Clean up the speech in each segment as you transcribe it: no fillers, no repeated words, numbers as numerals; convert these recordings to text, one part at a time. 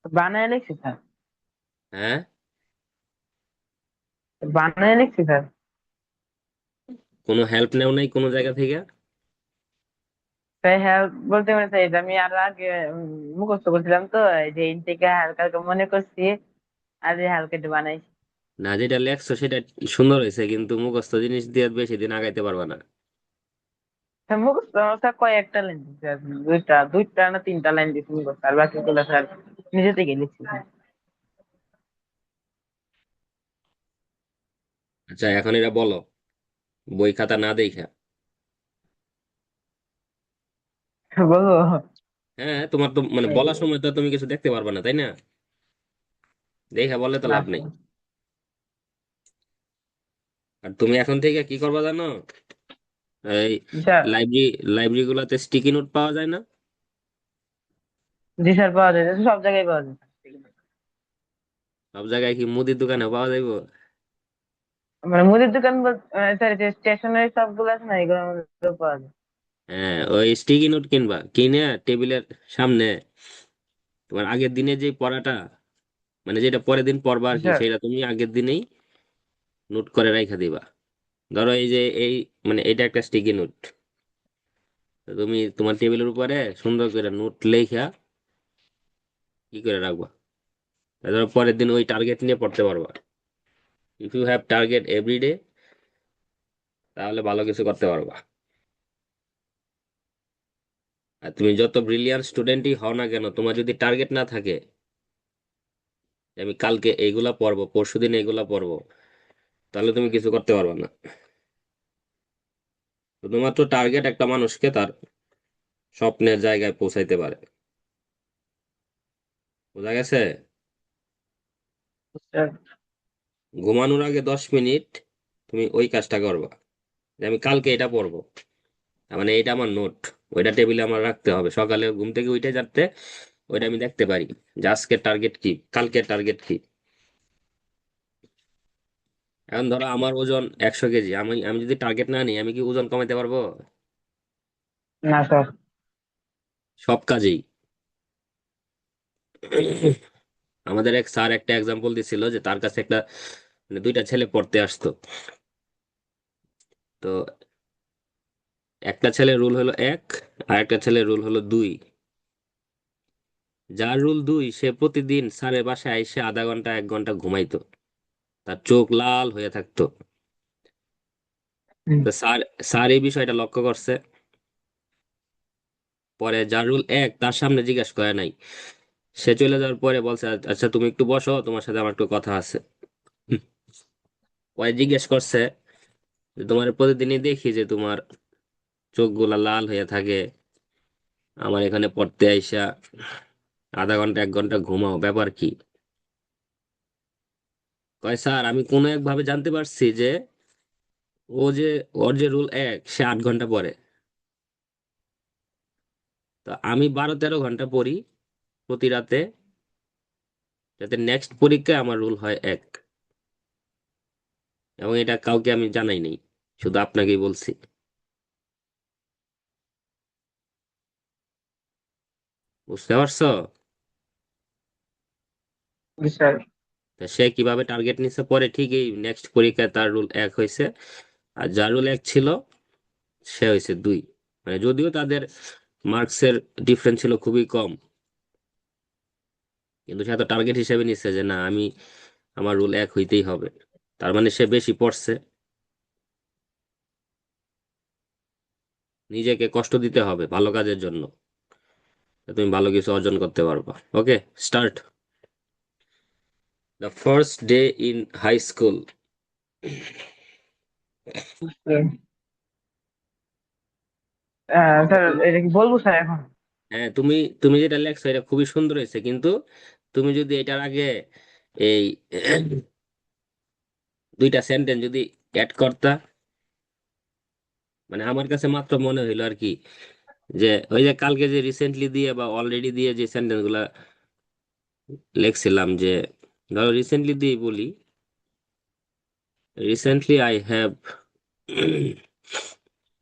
বানায় লিখছি স্যার। হ্যাঁ, বানায় লিখছি স্যার। কোনো হেল্প নেও নাই কোনো জায়গা থেকে? তাই হ্যাঁ, বলতে পারি স্যার, এটা আমি আর আগে মুখস্থ করছিলাম তো, এই যে ইনটেকে হালকা হালকা মনে করছি, আর এই হালকা একটু বানাইছি। না, যেটা লেখছো সেটা সুন্দর হয়েছে, কিন্তু মুখস্থ জিনিস দিয়ে বেশি দিন আগাইতে পারবা না। স্যার মুখস্থ আমার স্যার কয়েকটা লাইন দিচ্ছে আর কি। দুইটা দুইটা না তিনটা লাইন দিচ্ছি মুখস্থ, আর বাকিগুলো স্যার নিজে থেকে লিখছি স্যার। আচ্ছা, এখন এটা বলো, বই খাতা না দেখা। বলবো? হ্যাঁ, তোমার তো মানে বলার সময় তো তুমি কিছু দেখতে পারবা না, তাই না? দেখা বললে তো না লাভ নেই। স্যার। আর তুমি এখন থেকে কি করবা জানো? এই জি স্যার। লাইব্রেরি লাইব্রেরি গুলাতে স্টিকি নোট পাওয়া যায় না? জি স্যার, পাওয়া যায়, সব জায়গায় পাওয়া যায়। সব জায়গায় কি মুদির দোকানে পাওয়া যাইবো? মানে মুদির দোকান স্যার, যে স্টেশনারি শপ গুলো আছে না, এগুলোর মধ্যে পাওয়া যায়। হ্যাঁ, ওই স্টিকি নোট কিনবা, কিনে টেবিলের সামনে তোমার আগের দিনে যে পড়াটা, মানে যেটা পরের দিন পড়বা আর জি কি, স্যার। সেটা তুমি আগের দিনেই নোট করে রাখা দিবা। ধরো এই যে এই, মানে এটা একটা স্টিকি নোট, তুমি তোমার টেবিলের উপরে সুন্দর করে নোট লেখা কি করে রাখবা। ধরো পরের দিন ওই টার্গেট নিয়ে পড়তে পারবা। If you have target every day, তাহলে ভালো কিছু করতে পারবা। আর তুমি যত ব্রিলিয়ান্ট স্টুডেন্টই হও না কেন, তোমার যদি টার্গেট না থাকে যে আমি কালকে এইগুলা পড়বো, পরশুদিন এইগুলা পড়বো, তাহলে তুমি কিছু করতে পারবে না। শুধুমাত্র টার্গেট একটা মানুষকে তার স্বপ্নের জায়গায় পৌঁছাইতে পারে। বোঝা গেছে? স্যার। ঘুমানোর আগে 10 মিনিট তুমি ওই কাজটা করবা, যে আমি কালকে এটা পড়বো। তার মানে এটা আমার নোট, ওইটা টেবিলে আমার রাখতে হবে, সকালে ঘুম থেকে উঠে যাতে ওইটা আমি দেখতে পারি যে আজকের টার্গেট কি, কালকের টার্গেট কি। এখন ধরো আমার ওজন 100 কেজি, আমি আমি যদি টার্গেট না নিই, আমি কি ওজন কমাতে পারবো? না স্যার। সব কাজেই। আমাদের এক স্যার একটা এক্সাম্পল দিছিল যে তার কাছে একটা, মানে দুইটা ছেলে পড়তে আসতো। তো একটা ছেলের রুল হলো 1, আর একটা ছেলের রুল হলো 2। যার রুল 2 সে প্রতিদিন স্যারের বাসায় এসে আধা ঘন্টা 1 ঘন্টা ঘুমাইতো, তার চোখ লাল হয়ে থাকতো। হুম। তো স্যার স্যার এই বিষয়টা লক্ষ্য করছে। পরে যার রুল 1 তার সামনে জিজ্ঞেস করে নাই, সে চলে যাওয়ার পরে বলছে, আচ্ছা তুমি একটু বসো, তোমার সাথে আমার একটু কথা আছে। হুম। পরে জিজ্ঞেস করছে যে তোমার প্রতিদিনই দেখি যে তোমার চোখগুলা লাল হয়ে থাকে, আমার এখানে পড়তে আইসা আধা ঘন্টা 1 ঘন্টা ঘুমাও, ব্যাপার কি? কয় স্যার আমি কোনো একভাবে জানতে পারছি যে ও যে, ওর যে রুল 1 সে 8 ঘন্টা পড়ে, তো আমি 12-13 ঘন্টা পড়ি প্রতি রাতে, যাতে নেক্সট পরীক্ষায় আমার রুল হয় 1। এবং এটা কাউকে আমি জানাই নাই, শুধু আপনাকেই বলছি। বুঝতে পারছো? জি স্যার। তা সে কিভাবে টার্গেট নিচ্ছে পরে ঠিকই নেক্সট পরীক্ষায় তার রুল 1 হয়েছে, আর যার রুল 1 ছিল সে হয়েছে 2। মানে যদিও তাদের মার্কসের ডিফারেন্স ছিল খুবই কম, কিন্তু সে তো টার্গেট হিসেবে নিচ্ছে যে না, আমি আমার রুল 1 হইতেই হবে। তার মানে সে বেশি পড়ছে, নিজেকে কষ্ট দিতে হবে ভালো কাজের জন্য, তুমি ভালো কিছু অর্জন করতে পারবা। Okay, start. The first day in high school. Sir, এটা কি বলবো স্যার এখন? হ্যাঁ, তুমি তুমি যেটা লেখছো এটা খুবই সুন্দর হয়েছে, কিন্তু তুমি যদি এটার আগে এই দুইটা সেন্টেন্স যদি অ্যাড করতা, মানে আমার কাছে মাত্র মনে হইলো আর কি, যে ওই যে কালকে যে রিসেন্টলি দিয়ে বা অলরেডি দিয়ে যে সেন্টেন্স গুলা লিখছিলাম, যে ধরো রিসেন্টলি দিয়ে বলি, recently I have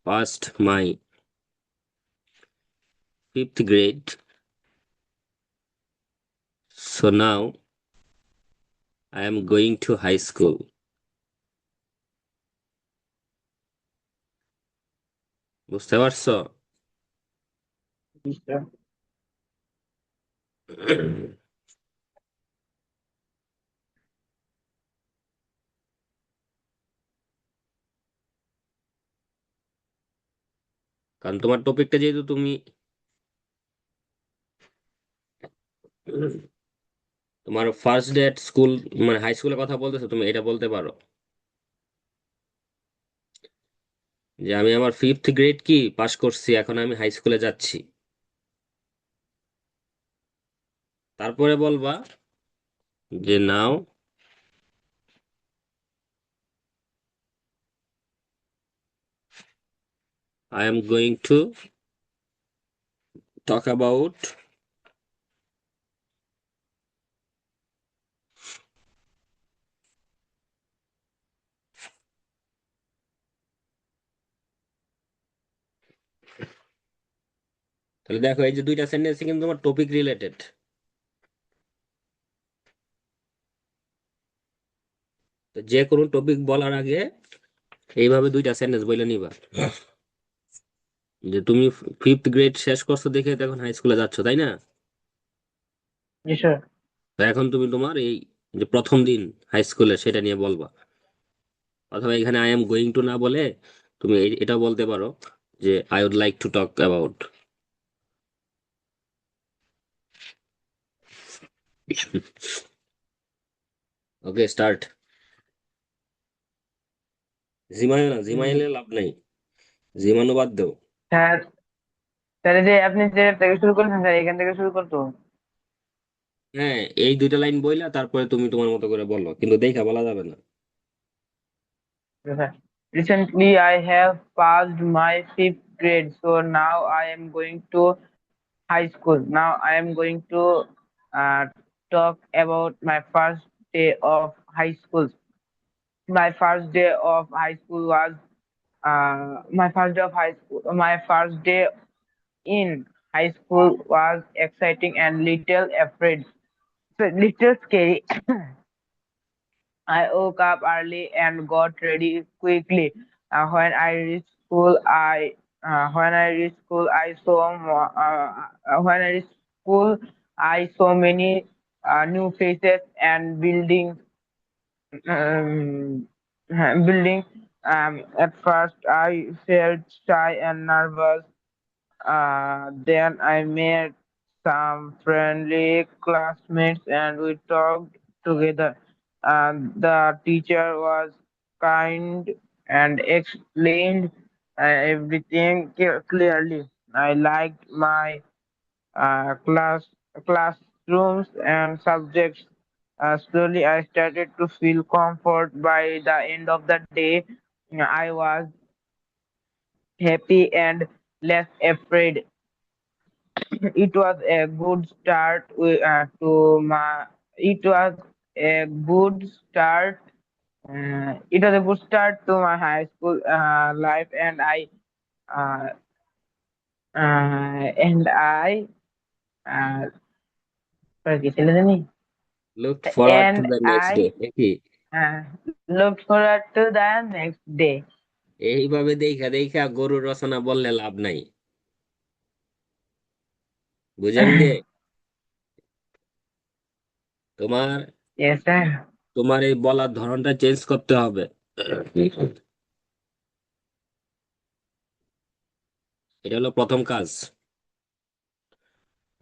passed my 5th grade So now I am going to high school. বুঝতে পারছো? জি স্যার। কারণ তোমার টপিকটা যেহেতু তুমি তোমার ফার্স্ট ডে এট স্কুল মানে হাই স্কুলের কথা বলতেছো, তুমি এটা বলতে পারো যে আমি আমার 5th গ্রেড কি পাশ করছি, এখন আমি হাই স্কুলে যাচ্ছি। তারপরে বলবা যে নাও I am going to talk about তাহলে দেখো এই যে দুইটা সেন্টেন্স কিন্তু তোমার টপিক রিলেটেড। তো যে কোনো টপিক বলার আগে এইভাবে দুইটা সেন্টেন্স বলে নিবা যে তুমি 5th গ্রেড শেষ করছো দেখে তো এখন হাই স্কুলে যাচ্ছ, তাই না? জি স্যার। তো এখন তুমি তোমার এই যে প্রথম দিন হাই স্কুলে সেটা নিয়ে বলবা। অথবা এখানে আই এম গোয়িং টু না বলে তুমি এটা বলতে পারো যে I would like to talk about. Okay start. জিমাইও না, জিমাইলে লাভ নাই, জিমানো বাদ দাও। স্যার, তাহলে যে আপনি যে থেকে শুরু করেছেন স্যার, এখান থেকে শুরু করতো। হ্যাঁ, এই দুইটা লাইন বইলা তারপরে তুমি তোমার মতো করে বলো, কিন্তু দেখা বলা যাবে না। Sir. Recently, I have passed my fifth grade, so now I am going to high school. Now I am going to uh, talk about my first day of high school. My first day of high school was my first day of high school. My first day in high school was exciting and little afraid. So little scary. I woke up early and got ready quickly. When I reached school, when I reached school, I saw many new faces and buildings. Um, building. At first, I felt shy and nervous. Then I met some friendly classmates and we talked together. The teacher was kind and explained everything clearly. I liked my uh, class classrooms and subjects. Slowly, I started to feel comfort. By the end of the day, I was happy and less afraid. It was a good start to my. It was a good start. It was a good start to my high school life, uh, and I uh, sorry, কি ছিল জানি? Look forward to And the next day I নাকি? uh, looked forward to the next day. এইভাবে দেখা দেখা গরুর রচনা বললে লাভ নাই, বুঝেন গে? তোমার Yes, sir. তোমার এই বলার ধরনটা চেঞ্জ করতে হবে। এটা হলো প্রথম কাজ।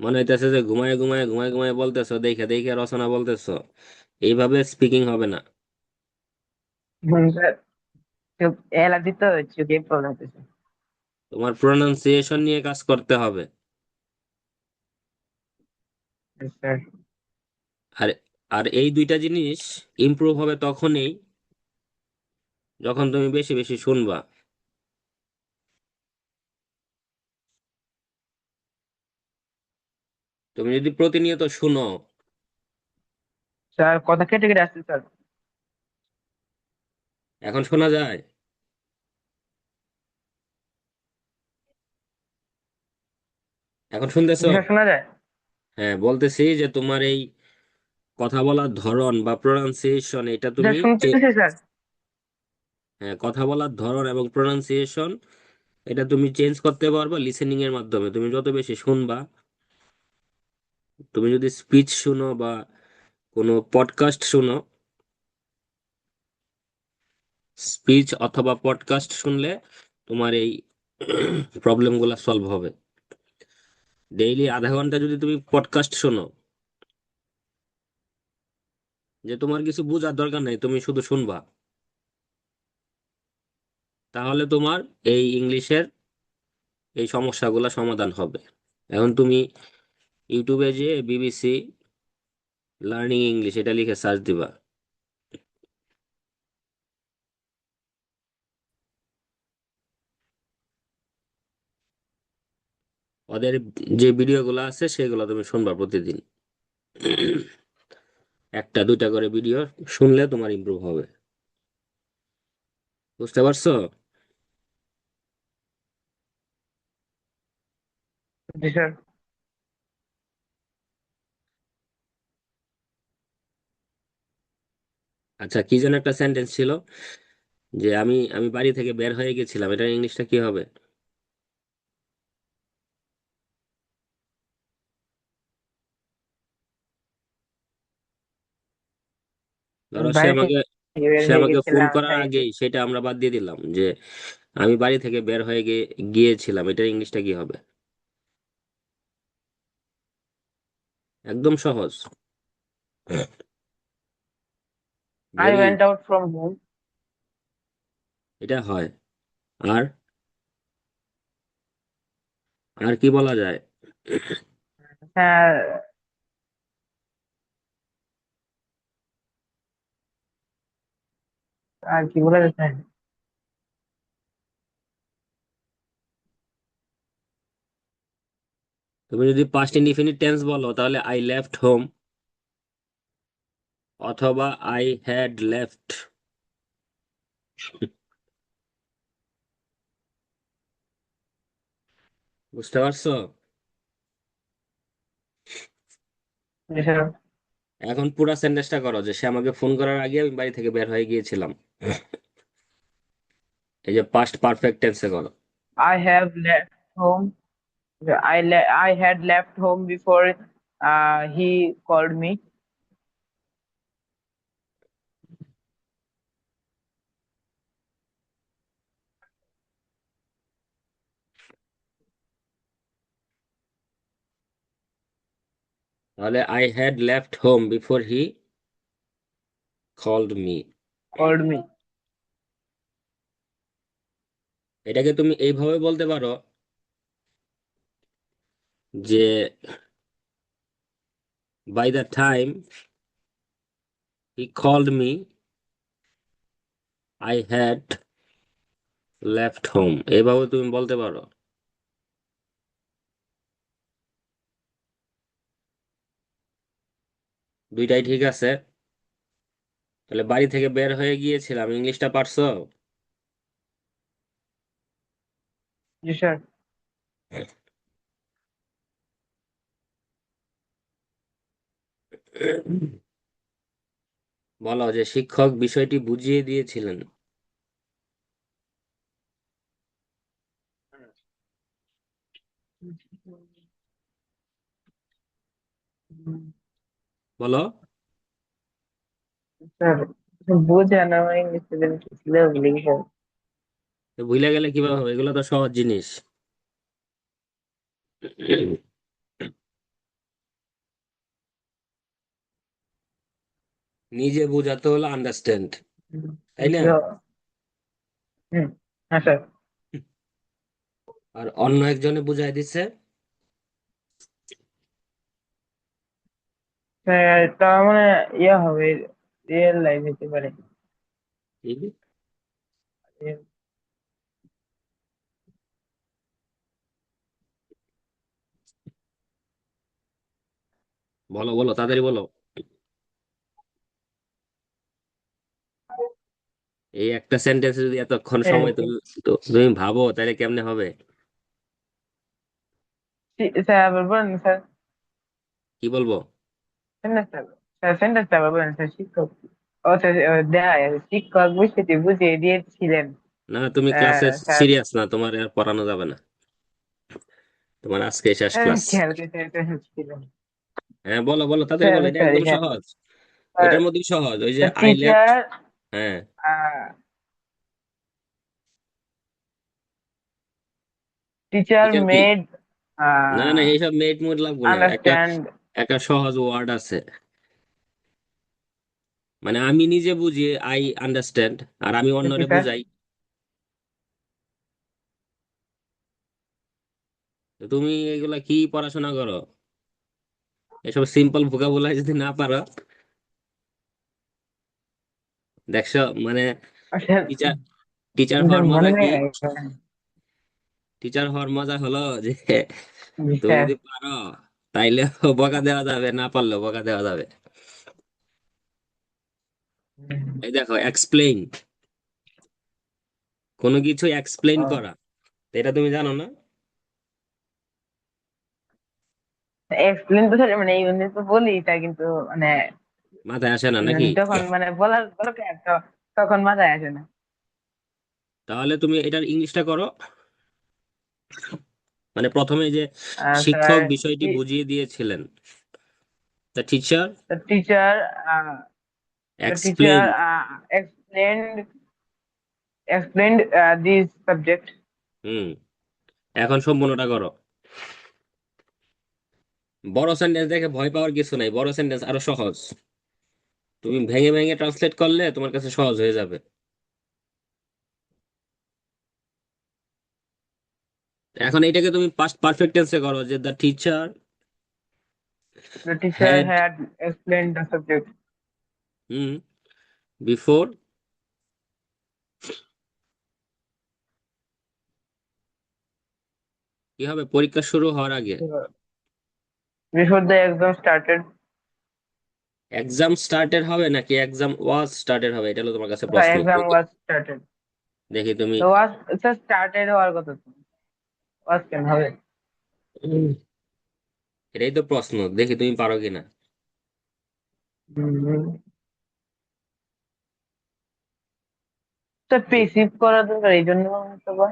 মনে হইতেছে যে ঘুমায় ঘুমায় ঘুমায় ঘুমায় বলতেছো, দেখে দেখে রচনা বলতেছো, এইভাবে স্পিকিং হবে না। Sir, ela dito, chuki problem হইতেছে। তোমার প্রোনাউন্সিয়েশন নিয়ে কাজ করতে হবে। Yes, sir. আর আর এই দুইটা জিনিস ইমপ্রুভ হবে তখনই যখন তুমি বেশি বেশি শুনবা। তুমি যদি প্রতিনিয়ত শুনো, স্যার, কথা কেটে কেটে আসছে স্যার। এখন শোনা যায়? এখন শুনতেছো? স্যার, শোনা যায়? হ্যাঁ, বলতেছি যে তোমার এই কথা বলার ধরন বা প্রোনাউন্সিয়েশন এটা স্যার তুমি শুনতেছি স্যার। হ্যাঁ, কথা বলার ধরন এবং প্রোনাউন্সিয়েশন এটা তুমি চেঞ্জ করতে পারবা লিসেনিং এর মাধ্যমে। তুমি যত বেশি শুনবা, তুমি যদি স্পিচ শুনো বা কোনো পডকাস্ট শুনো, স্পিচ অথবা পডকাস্ট শুনলে তোমার এই প্রবলেম গুলা সলভ হবে। ডেইলি আধা ঘন্টা যদি তুমি পডকাস্ট শোনো, যে তোমার কিছু বোঝার দরকার নেই, তুমি শুধু শুনবা, তাহলে তোমার এই ইংলিশের এই সমস্যাগুলো সমাধান হবে। এখন তুমি ইউটিউবে যে বিবিসি লার্নিং ইংলিশ এটা লিখে সার্চ দিবা, ওদের যে ভিডিওগুলো আছে সেগুলো তুমি শুনবা প্রতিদিন। একটা দুইটা করে ভিডিও শুনলে তোমার ইমপ্রুভ হবে। বুঝতে পারছো? জি স্যার। আচ্ছা, কি যেন একটা সেন্টেন্স ছিল, যে আমি আমি বাড়ি থেকে বের হয়ে গেছিলাম, এটা ইংলিশটা কি হবে? ধরো বাড়ি থেকে বের সে হয়ে আমাকে ফোন গেছিলাম করার তাই। আগেই সেটা আমরা বাদ দিয়ে দিলাম, যে আমি বাড়ি থেকে বের হয়ে গিয়েছিলাম, এটা ইংলিশটা কি হবে? একদম সহজ, I very. Went out from home. এটা হয়। আর আর কি বলা যায়? স্যার আর কি বলে স্যার? তুমি যদি পাস্ট ইনডিফিনিট টেন্স বলো তাহলে আই লেফট হোম অথবা আই হ্যাড লেফট। বুঝতে পারছো? জি স্যার। এখন পুরো সেন্টেন্সটা করো, যে সে আমাকে ফোন করার আগে আমি বাড়ি থেকে বের হয়ে গিয়েছিলাম। এই যে পাস্ট পারফেক্ট টেন্সে করো। I have left home. I had left home before he called me. তাহলে I had left home before he called me. Called me. এটাকে তুমি এইভাবে বলতে পারো, যে by the time he called me I had left home, এইভাবে তুমি বলতে পারো। দুইটাই ঠিক আছে। তাহলে বাড়ি থেকে বের হয়ে গিয়েছিলাম, ইংলিশটা পারছো? Yes, sir. বলো যে শিক্ষক বিষয়টি বুঝিয়ে দিয়েছিলেন। বলো। Sir, বুঝে না ইংলিশ ছিল লিখে। তো ভুলে গেলে কিভাবে হবে? এগুলো তো সহজ জিনিস। নিজে বোঝাতে হলো আন্ডারস্ট্যান্ড, তাই না? হুম। হ্যাঁ স্যার। আর অন্য একজনে বুঝাই দিচ্ছে। স্যার এটা মানে ইয়ে হবে, রিয়েল লাইফ হতে পারে। কি? বলো বলো, তাড়াতাড়ি বলো। এই একটা সেন্টেন্সে যদি এতক্ষণ সময় তুমি ভাবো, তাহলে কেমনে হবে? স্যার আবার বলেন স্যার। কি বলবো? না স্যার। সেন্টেন্সটা আবার বলেন স্যার, শিক্ষক। ও স্যার, দেয়া শিক্ষক বিষয়টি বুঝিয়ে দিয়েছিলেন। না, তুমি ক্লাসে স্যার, সিরিয়াস না, তোমার আর পড়ানো যাবে না, তোমার আজকে শেষ ক্লাস। খেয়াল করে স্যার ছিলেন। হ্যাঁ, বলো বলো, তাড়াতাড়ি স্যার বলো, এটা সরি একদম স্যার। সহজ। এটার মধ্যেই সহজ, ওই যে আই লেফট। টিচার হ্যাঁ, টিচার টিচার কি? মেড না না, এইসব মেড মুড লাগবো না, একটা আন্ডারস্ট্যান্ড। একটা সহজ ওয়ার্ড আছে, মানে আমি নিজে বুঝি, আই আন্ডারস্ট্যান্ড, আর আমি অন্যরে স্যার, বুঝাই। তো তুমি এগুলা কি পড়াশোনা করো? এসব সিম্পল ভোকাবুলারি যদি না পারো, দেখছো মানে, স্যার টিচার টিচার হওয়ার মজা মনে কি? নেই। টিচার হওয়ার মজা হলো যে তুমি স্যার, যদি পারো তাইলে বকা দেওয়া যাবে, না পারলেও বকা দেওয়া যাবে। এই দেখো, এক্সপ্লেইন, কোনো কিছু এক্সপ্লেইন করা, তো এটা তুমি জানো না? এক্সপ্লেন তো স্যার মানে এই জন্য তো বলি স্যার, কিন্তু মানে মাথায় আসে না নাকি? যখন মানে বলার দরকার তখন মাথায় আসে না। তাহলে তুমি এটার ইংলিশটা করো, মানে প্রথমে যে স্যার, শিক্ষক বিষয়টি বুঝিয়ে দিয়েছিলেন, the teacher teacher explain. Teacher explained explained this subject. হুম, এখন সম্পূর্ণটা করো। বড় সেন্টেন্স দেখে ভয় পাওয়ার কিছু নাই, বড় সেন্টেন্স আরো সহজ, তুমি ভেঙে ভেঙে ট্রান্সলেট করলে তোমার কাছে সহজ হয়ে যাবে। এখন এটাকে তুমি পাস্ট পারফেক্ট টেন্সে করো, যে the teacher The teacher had, had explained the subject. Hmm, before, কি হবে, পরীক্ষা শুরু হওয়ার আগে। Before the exam started. Exam started হবে নাকি এক্সাম ওয়াজ স্টার্টেড হবে, এটা হলো তোমার কাছে The প্রশ্ন। exam was started. দেখি তুমি, তো was started হওয়ার কথা তো, was কেন হবে? এটাই তো প্রশ্ন, দেখি তুমি পারো কিনা। তো পেসিভ করা দরকার এই জন্য তো বা।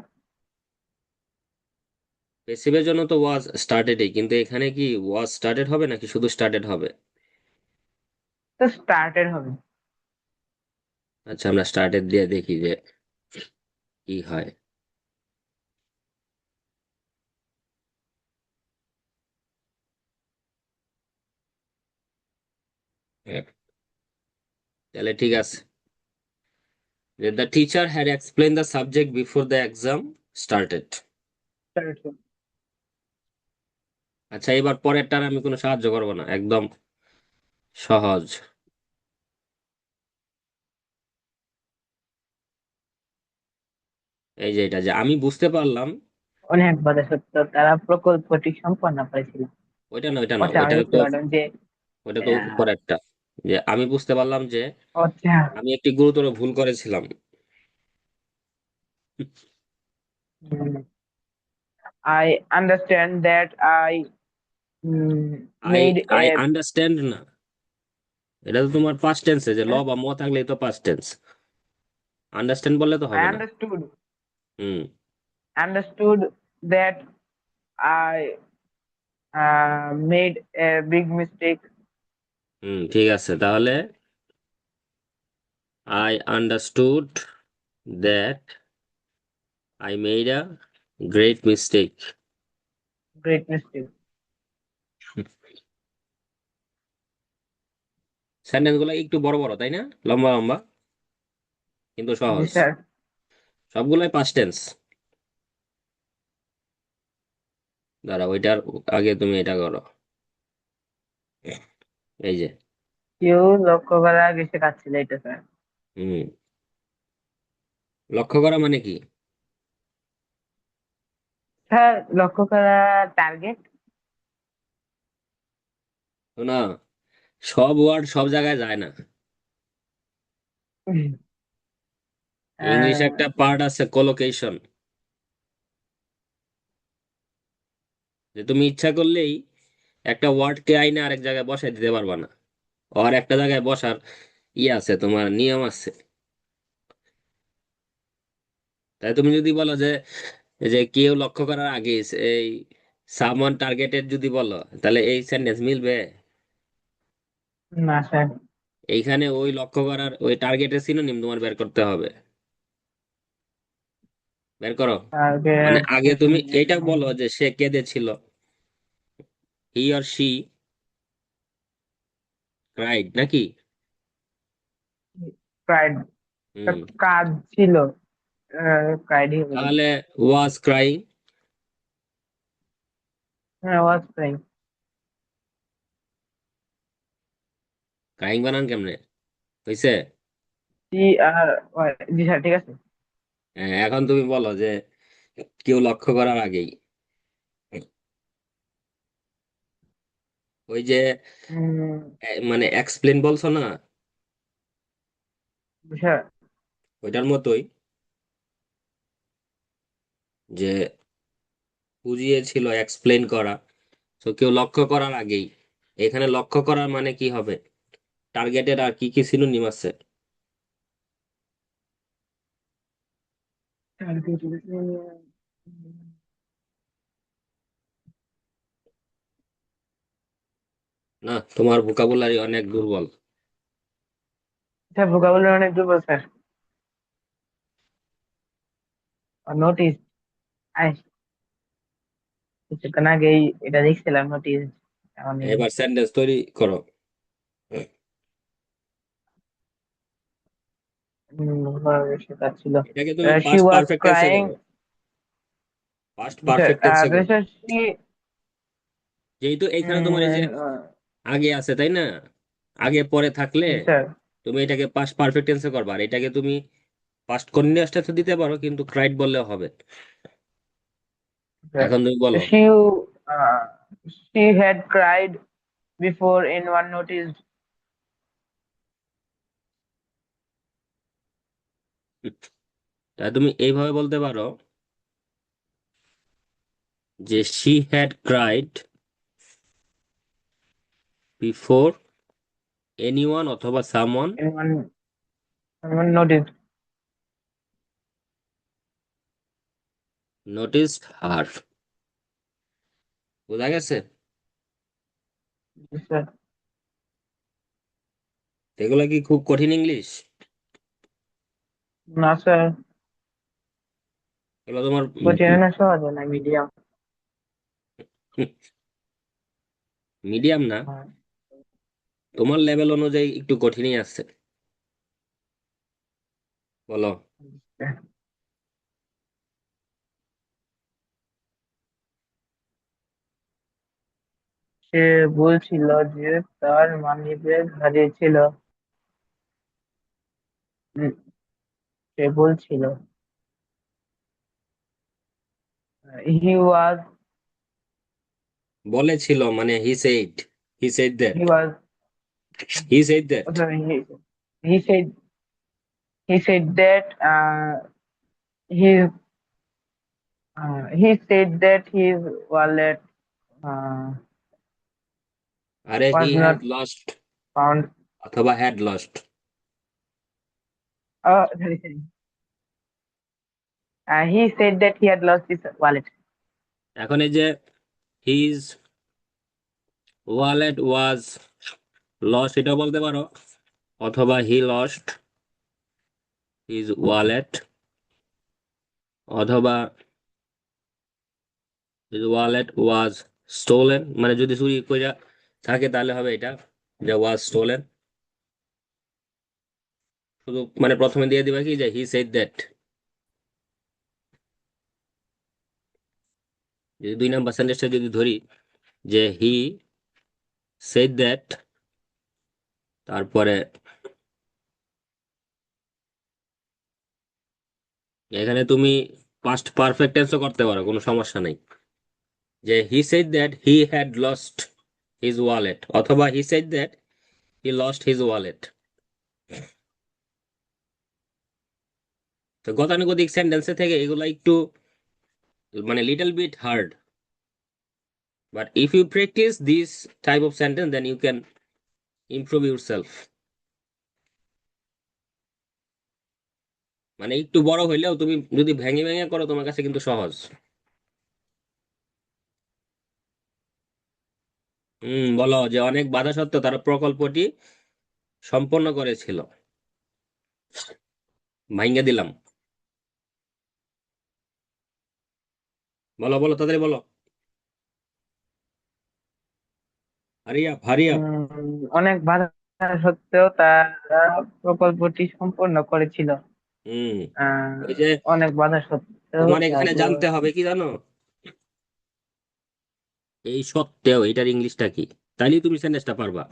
পেসিভের জন্য তো ওয়াজ স্টার্টেডই, কিন্তু এখানে কি ওয়াজ স্টার্টেড হবে নাকি শুধু স্টার্টেড হবে? তো স্টার্টেড হবে। আচ্ছা, আমরা স্টার্টেড দিয়ে দেখি যে কি হয়। তাহলে ঠিক আছে, যে the teacher had explain the subject before the exam started. Started. আচ্ছা, এবার পরেরটার আমি কোনো সাহায্য করবো না, একদম সহজ। এই যে এটা, যে আমি বুঝতে পারলাম, অনেক বাধা সত্য তারা প্রকল্পটি সম্পন্ন করেছিল। ওইটা না, ওইটা না, আচ্ছা, আমি ওইটা বুঝতে তো, পারলাম যে ওইটা তো পরেরটা, যে আমি বুঝতে পারলাম যে আচ্ছা, আমি একটি গুরুতর ভুল করেছিলাম। I understand that I I made I a understand না, এটা তো তোমার পাস্ট টেন্সে, যে ল বা ম থাকলেই তো পাস্ট টেন্স, আন্ডারস্ট্যান্ড বললে তো হবে I না। হুম understood that I made a big mistake. হুম, ঠিক আছে, তাহলে I understood that I made a great mistake. Great mistake. Sentence গুলো একটু বড় বড়, তাই না, লম্বা লম্বা, কিন্তু Yes, সহজ, sir. সবগুলাই পাস্ট টেন্স। দাঁড়া, ওইটার আগে তুমি এটা করো, এই যে, কেউ লক্ষ্য করা গেছে কাজ ছিল এটা স্যার। হুম, লক্ষ্য করা মানে কি? স্যার, লক্ষ্য করা টার্গেট। না, সব ওয়ার্ড সব জায়গায় যায় না। ইংলিশে একটা পার্ট আছে কোলোকেশন, যে তুমি ইচ্ছা করলেই একটা ওয়ার্ডকে আইনে আরেক জায়গায় বসাই দিতে পারবা না। ওর একটা জায়গায় বসার আছে, তোমার নিয়ম আছে। তাই তুমি যদি বলো যে এই যে কেউ লক্ষ্য করার আগে এই সামওয়ান টার্গেটেড যদি বলো, তাহলে এই সেন্টেন্স মিলবে? না স্যার। এইখানে ওই লক্ষ্য করার ওই টার্গেটের সিনোনিম তোমার বের করতে হবে। বের করো। মানে টার্গেট। আগে তুমি এটা বলো যে সে কেঁদেছিল, হি অর শি ক্রাইড, নাকি? প্রাইড। হুম। কাজ ছিল। প্রাইডই হবে। তাহলে ওয়াজ ক্রাইং। হ্যাঁ, ওয়াজ প্রাইড। ক্রাইং বানান কেমনে হইছে? টি আর ওয়াই। জি স্যার, ঠিক আছে। হ্যাঁ, এখন তুমি বলো যে কেউ লক্ষ্য করার আগেই, ওই যে উম, মানে এক্সপ্লেন বলছো না, স্যার। ওইটার মতোই, যে বুঝিয়েছিল এক্সপ্লেন করা। তো কেউ লক্ষ্য করার আগেই, এখানে লক্ষ্য করার মানে কি হবে? টার্গেটের আর কি কি সিনোনিম আছে? না, তোমার ভোকাবুলারি অনেক দুর্বল। স্যার, ভোকাবুলারি অনেক দুর্বল স্যার। নোটিস। কিছুক্ষণ আগেই এটা দেখছিলাম, নোটিস। অনেক। এবার সেন্টেন্স তৈরি করো। সেটা ছিল। এটাকে তুমি শি পাস্ট ওয়াজ পারফেক্ট টেন্সে ক্রাইং। করো। পাস্ট পারফেক্ট স্যার, টেন্সে করো। শি। যেহেতু এইখানে তোমার এই যে আগে আছে, তাই না? আগে পরে থাকলে স্যার। তুমি এটাকে পাস্ট পারফেক্ট টেন্সে করবা, আর এটাকে তুমি পাস্ট কন্টিনিউয়াস টেন্সে দিতে পারো, কিন্তু ক্রাইড বললেও হবে। স্যার, এখন তুমি বলো। She she had cried before anyone noticed. তা তুমি এইভাবে বলতে পারো যে she had cried before anyone অথবা সামওয়ান এনিওয়ান নোটিসড। নোটিসড হার। বোঝা গেছে? স্যার। এগুলা কি খুব কঠিন ইংলিশ? না স্যার। এগুলো তোমার কঠিন না, সহজ না, মিডিয়াম। মিডিয়াম না? তোমার লেভেল অনুযায়ী একটু কঠিনই আছে। বলো। সে বলছিল যে তার মানিব্যাগ হারিয়েছিল। উম, সে বলছিল, হি ওয়াজ বলেছিল মানে হি said that he was he said that sorry, he said he said that his he said that his wallet uh, আরে হি was had not lost found. অথবা had lost. Sorry. He said that he had lost his wallet. এখন এই যে his wallet was lost, এটা বলতে পারো, অথবা হি lost his wallet, অথবা হিজ ওয়ালেট ওয়াজ স্টোলেন। মানে যদি চুরি কইরা থাকে তাহলে হবে এটা, যে ওয়াজ স্টোলেন। শুধু মানে প্রথমে দিয়ে দিবা কি যে হি সেড দ্যাট। যদি 2 নাম্বার সেন্টেন্সটা যদি ধরি, যে হি সেড দ্যাট, তারপরে এখানে তুমি পাস্ট পারফেক্ট টেন্সও করতে পারো, কোনো সমস্যা নাই। যে he said that he had lost his wallet, অথবা he said that he lost his wallet. তো গতানুগতিক সেন্টেন্সে থেকে এগুলা একটু মানে little bit hard, but if you practice this type of sentence then you can improve yourself মানে একটু বড় হইলেও তুমি যদি ভেঙে ভেঙে করো তোমার কাছে কিন্তু সহজ। বলো যে অনেক বাধা সত্ত্বেও তারা প্রকল্পটি সম্পন্ন করেছিল। ভাঙ্গে দিলাম। বলো বলো তাড়াতাড়ি বলো। হারিয়া হারিয়া। অনেক বাধা সত্ত্বেও তারা প্রকল্পটি সম্পূর্ণ করেছিল। হুম আহ, ওই যে অনেক বাধা সত্ত্বেও তোমার এখানে তারপর জানতে হবে কি জানো, এই সত্ত্বেও এটার ইংলিশটা কি, তাইলে তুমি সেন্টেন্সটা পারবা।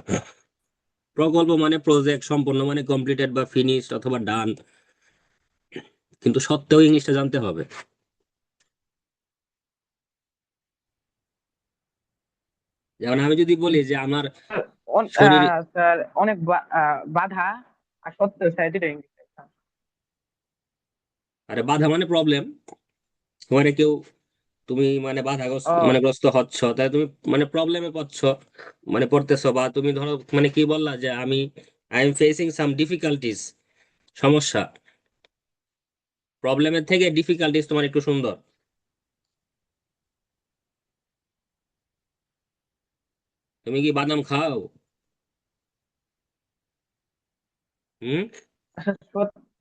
প্রকল্প মানে প্রজেক্ট, সম্পূর্ণ মানে কমপ্লিটেড বা ফিনিশড অথবা ডান, কিন্তু সত্ত্বেও ইংলিশটা জানতে হবে। যেমন আমি যদি বলি যে আমার শরীর, স্যার অনেক বাধা আর সত্ত্বেও স্যার দুটো ইংলিশ। আরে বাধা মানে প্রবলেম, মানে কেউ, তুমি মানে বাধাগ্রস্ত ও মানে গ্রস্ত হচ্ছ, তাই তুমি মানে প্রবলেমে পড়ছ, মানে পড়তেছো, বা তুমি ধরো মানে কি বললা যে আমি I am facing some difficulties, সমস্যা। প্রবলেমের থেকে ডিফিকাল্টিস তোমার একটু সুন্দর। তুমি কি বাদাম খাও? হুম। আচ্ছা সত্য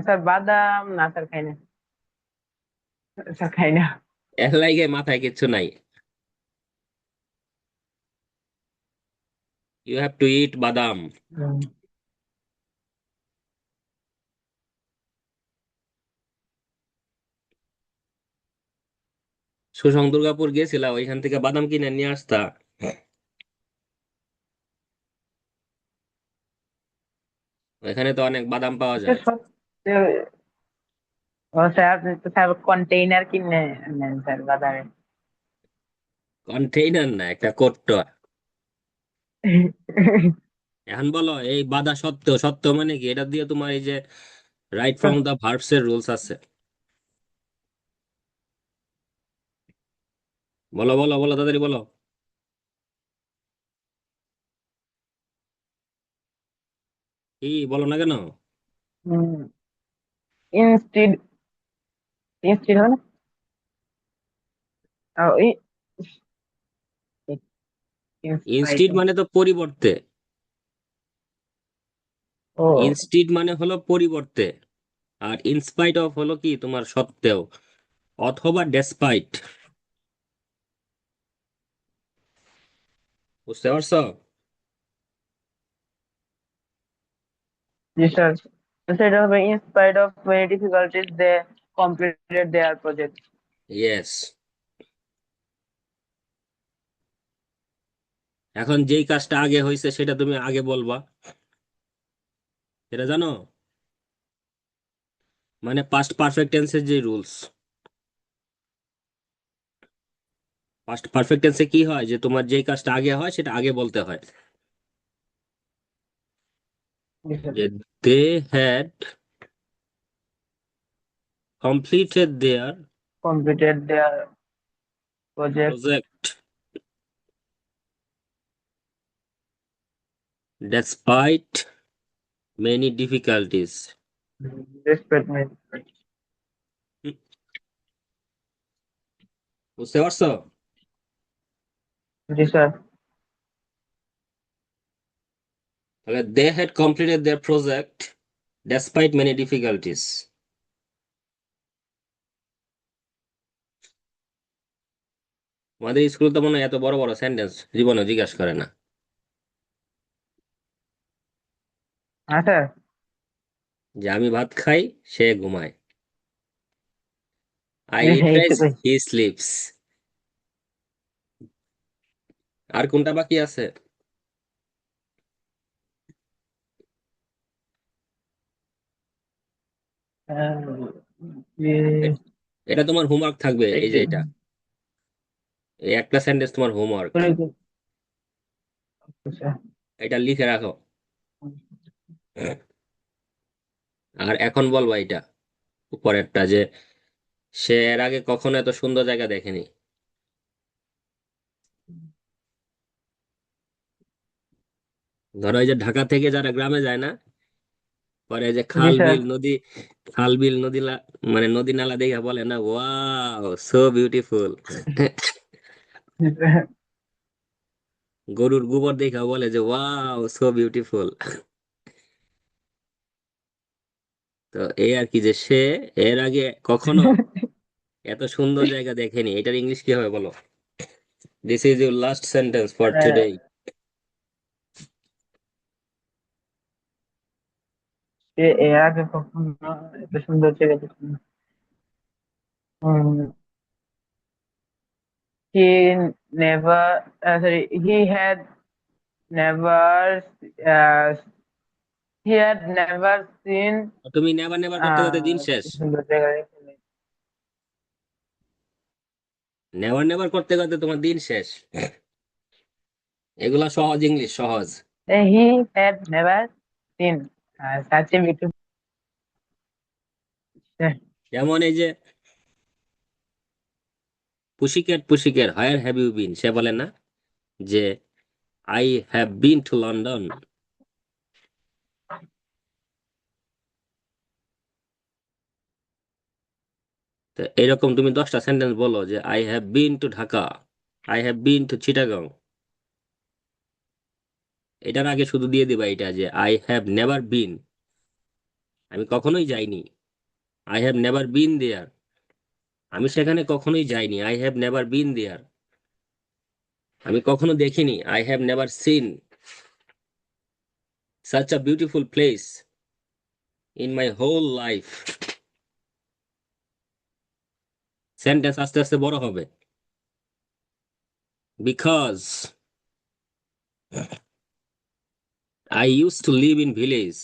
স্যার বাদাম না স্যার খাই না, স্যার খাই না। এর লাগে মাথায় কিচ্ছু নাই। ইউ হ্যাভ টু ইট বাদাম। হুম। সুসং দুর্গাপুর গেছিলাম, ওইখান থেকে বাদাম কিনে নিয়ে আসতা। ওইখানে তো অনেক বাদাম পাওয়া আচ্ছা যায়। সত্য ও স্যার আপনি তো স্যার কন্টেইনার কিনে নেন স্যার বাজারে। কন্টেইনার না, একটা কোট্ট। এখন বলো এই বাধা সত্ত্বেও, সত্য মানে কি, এটা দিয়ে তোমার এই যে রাইট ফ্রম দা ভার্বস এর রুলস আছে। বলো বলো বলো তাড়াতাড়ি বলো। কি বলো না কেন? ইনস্টিড ইনস্টিড হবে না? ইনস্টিড ইনস্পাইটিং। মানে তো পরিবর্তে। ও ইনস্টিড মানে হলো পরিবর্তে, আর ইনস্পাইট অফ হলো কি তোমার সত্ত্বেও, অথবা ডেসপাইট। বুঝতে পারছো? জি স্যার। সেটা হবে in spite of many difficulties they completed their project. Yes. এখন যেই কাজটা আগে হয়েছে সেটা তুমি আগে বলবা, এটা জানো? মানে পাস্ট পারফেক্ট টেন্সের যে রুলস, পাস্ট পারফেক্ট টেন্সে কি হয় যে তোমার যেই কাজটা আগে হয় সেটা আগে বলতে হয়। Yes, sir. যে they had completed their Completed their project project despite many difficulties. despite me. বুঝতে পারছো? Yes, sir. তাহলে they had completed their project despite many difficulties. আমাদের স্কুলে তো মনে হয় এত বড় বড় সেন্টেন্স জীবনে জিজ্ঞাসা করে না। হ্যাঁ স্যার। যে আমি ভাত খাই, সে ঘুমায়। আই ইট রাইস, এইটুকুই। হি স্লিপস। আর কোনটা বাকি আছে? এ- এটা তোমার হোমওয়ার্ক থাকবে, এই যে এটা, এই একটা সেন্টেন্স তোমার হোমওয়ার্ক, এটা লিখে রাখো। আর এখন বলবা এটা উপরেরটা, যে সে এর আগে কখনো এত সুন্দর জায়গা দেখেনি। ধরো এই যে ঢাকা থেকে যারা গ্রামে যায় না, পরে এই যে জি খাল স্যার। বিল নদী, খাল বিল নদী মানে নদী নালা দেখে বলে না, ওয়াও সো বিউটিফুল। গরুর গোবর দেখা বলে যে ওয়াও সো বিউটিফুল। তো এই আর কি, যে সে এর আগে কখনো এত সুন্দর জায়গা দেখেনি। এটার ইংলিশ কি হবে বলো? This is your last sentence for today. সে এর আগে কখনো এত সুন্দর জায়গা দেখেনি। He he had never, uh, he had never seen তুমি নেভার নেভার করতে করতে দিন শেষ। সুন্দর জায়গা দেখেনি। নেভার নেভার করতে করতে তোমার দিন শেষ। এগুলা সহজ, ইংলিশ সহজ। He had never seen such a beautiful. যেমন এই যে পুশিক্যাট পুশিক্যাট হোয়ার হ্যাভ ইউ বিন, সে বলে না যে I have been to London. তো এরকম তুমি 10টা সেন্টেন্স বলো যে I have been to Dhaka, I have been to Chittagong. এটার আগে শুধু দিয়ে দিবা এটা যে আই হ্যাভ নেভার বিন, আমি কখনোই যাইনি। আই হ্যাভ নেভার বিন দেয়ার, আমি সেখানে কখনোই যাইনি। আই হ্যাভ নেভার বিন দেয়ার, আমি কখনো দেখিনি। I have never seen such a beautiful place in my whole life। Sentence আস্তে আস্তে বড় হবে। Because I used to live in village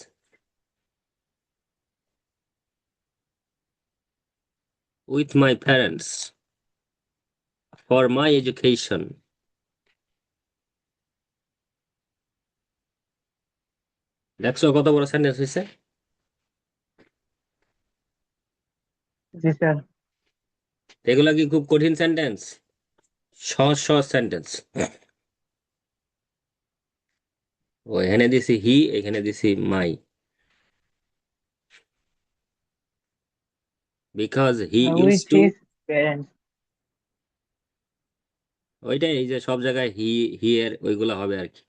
with my parents for my education। দেখছো কত বড় সেন্টেন্স হয়েছে? জি স্যার। এগুলা কি খুব কঠিন সেন্টেন্স? সহজ সহজ সেন্টেন্স। ও এখানে দিছি হি, এখানে দিছি my. Because he use With to, his parents. ওইটাই, এই যে সব জায়গায় হি, হি এর ওইগুলা হবে আর কি।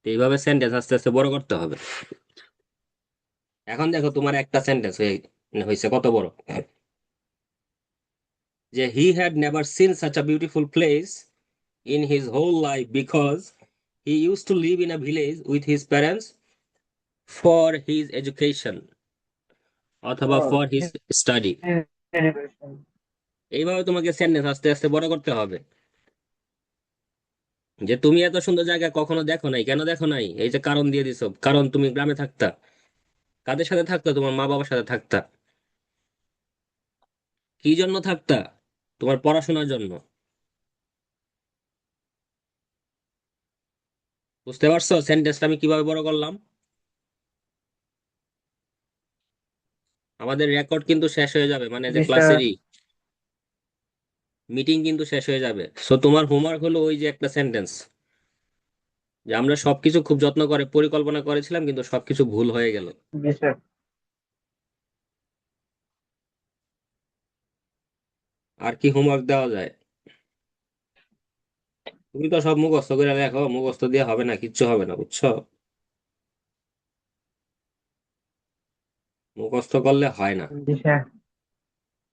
তো এইভাবে সেন্টেন্স আস্তে আস্তে বড় করতে হবে। এখন দেখো তোমার একটা সেন্টেন্স হয়েছে কত বড়, যে he had never seen such a beautiful place in his whole life because he use to live in a village with his parents for his education অথবা Oh, for his study. his education. এইভাবে তোমাকে sentence আস্তে আস্তে বড় করতে হবে। যে তুমি এত সুন্দর জায়গা কখনো দেখো নাই, কেন দেখো নাই? এই যে কারণ দিয়ে দিছো, কারণ তুমি গ্রামে থাকতা। কাদের সাথে থাকতা? তোমার মা বাবার সাথে থাকতা। কি জন্য থাকতা? তোমার পড়াশোনার জন্য। বুঝতে পারছো সেন্টেন্সটা আমি কিভাবে বড় করলাম? আমাদের রেকর্ড কিন্তু শেষ হয়ে যাবে, মানে যে জি স্যার। ক্লাসেরই মিটিং কিন্তু শেষ হয়ে যাবে। সো তোমার হোমওয়ার্ক হলো ওই যে একটা সেন্টেন্স, যে আমরা সবকিছু খুব যত্ন করে পরিকল্পনা করেছিলাম কিন্তু সবকিছু ভুল হয়ে গেল। জি স্যার। আর কি হোমওয়ার্ক দেওয়া যায়? তুমি তো সব মুখস্থ করে লেখো, মুখস্থ দিয়ে হবে না, কিচ্ছু হবে না, বুঝছো? মুখস্থ করলে হয় না। জি স্যার।